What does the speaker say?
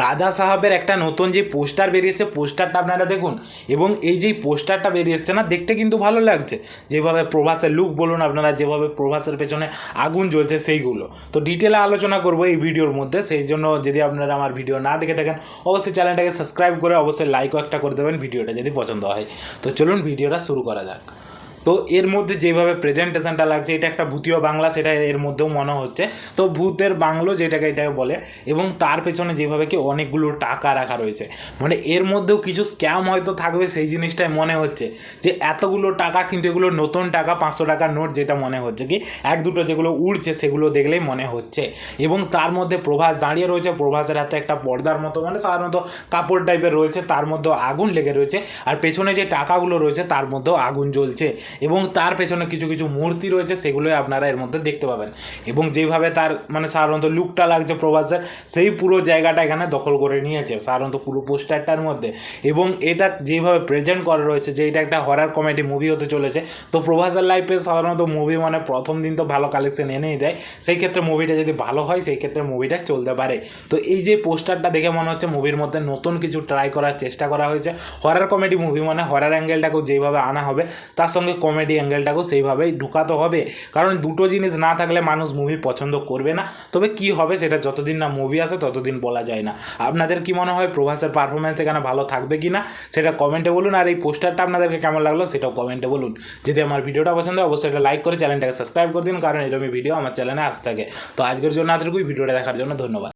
রাজা সাহাবের একটা নতুন যে পোস্টার বেরিয়েছে, পোস্টারটা আপনারা দেখুন। এবং এই যে পোস্টারটা বেরিয়েছে না, দেখতে কিন্তু ভালো লাগছে। যেভাবে প্রভাসের লুক বলুন আপনারা, যেভাবে প্রভাসের পেছনে আগুন জ্বলছে সেইগুলো তো ডিটেলে আলোচনা করবো এই ভিডিওর মধ্যে। সেই জন্য যদি আপনারা আমার ভিডিও না দেখে থাকেন, অবশ্যই চ্যানেলটাকে সাবস্ক্রাইব করে অবশ্যই লাইকও একটা করে দেবেন ভিডিওটা যদি পছন্দ হয়। তো চলুন ভিডিওটা শুরু করা যাক। তো এর মধ্যে যেভাবে প্রেজেন্টেশনটা লাগছে, এটা একটা ভূতীয় বাংলা, সেটা এর মধ্যেও মনে হচ্ছে। তো ভূতের বাংলো যেটাকে এটাকে বলে, এবং তার পেছনে যেভাবে কি অনেকগুলো টাকা রাখা রয়েছে, মানে এর মধ্যেও কিছু স্ক্যাম হয়তো থাকবে সেই জিনিসটাই মনে হচ্ছে। যে এতগুলো টাকা, কিন্তু এগুলো নতুন টাকা, 500 টাকার নোট, যেটা মনে হচ্ছে কি এক দুটো যেগুলো উড়ছে সেগুলো দেখলেই মনে হচ্ছে। এবং তার মধ্যে প্রভাস দাঁড়িয়ে রয়েছে, প্রভাসের হাতে একটা পর্দার মতো, মানে সাধারণত কাপড় টাইপের রয়েছে, তার মধ্যেও আগুন লেগে রয়েছে। আর পেছনে যে টাকাগুলো রয়েছে তার মধ্যেও আগুন জ্বলছে, এবং তার পেছনে কিছু কিছু মূর্তি রয়েছে, সেগুলোই আপনারা এর মধ্যে দেখতে পাবেন। এবং যেভাবে তার মানে সাধারণত লুকটা লাগছে প্রভাসের, সেই পুরো জায়গাটা এখানে দখল করে নিয়েছে সাধারণত পুরো পোস্টারটার মধ্যে। এবং এটা যেভাবে প্রেজেন্ট করা রয়েছে যে এটা একটা হরার কমেডি মুভি হতে চলেছে। তো প্রভাসের লাইফে সাধারণত মুভি মানে প্রথম দিন তো ভালো কালেকশন এনেই দেয়, সেই ক্ষেত্রে মুভিটা যদি ভালো হয় সেই ক্ষেত্রে মুভিটা চলতে পারে। তো এই যে পোস্টারটা দেখে মনে হচ্ছে মুভির মধ্যে নতুন কিছু ট্রাই করার চেষ্টা করা হয়েছে। হরার কমেডি মুভি মানে হরার অ্যাঙ্গেলটাকেও যেভাবে আনা হবে, তার সঙ্গে কমেডি অ্যাঙ্গেলটাকেও সেইভাবেই ঢুকাতে হবে। কারণ দুটো জিনিস না থাকলে মানুষ মুভি পছন্দ করবে না। তবে কি হবে সেটা যতদিন না মুভি আসে ততদিন বলা যায় না। আপনাদের কি মনে হয় প্রভাসের পারফরমেন্স এখানে ভালো থাকবে কি না, সেটা কমেন্টে বলুন। আর এই পোস্টারটা আপনাদেরকে কেমন লাগলো সেটাও কমেন্টে বলুন। যদি আমার ভিডিওটা পছন্দ হয় অবশ্যই এটা লাইক করে চ্যানেলটাকে সাবস্ক্রাইব করে দিন, কারণ এরকমই ভিডিও আমার চ্যানেলে আসতে থাকে। তো আজকের জন্য এতটুকুই, ভিডিওটা দেখার জন্য ধন্যবাদ।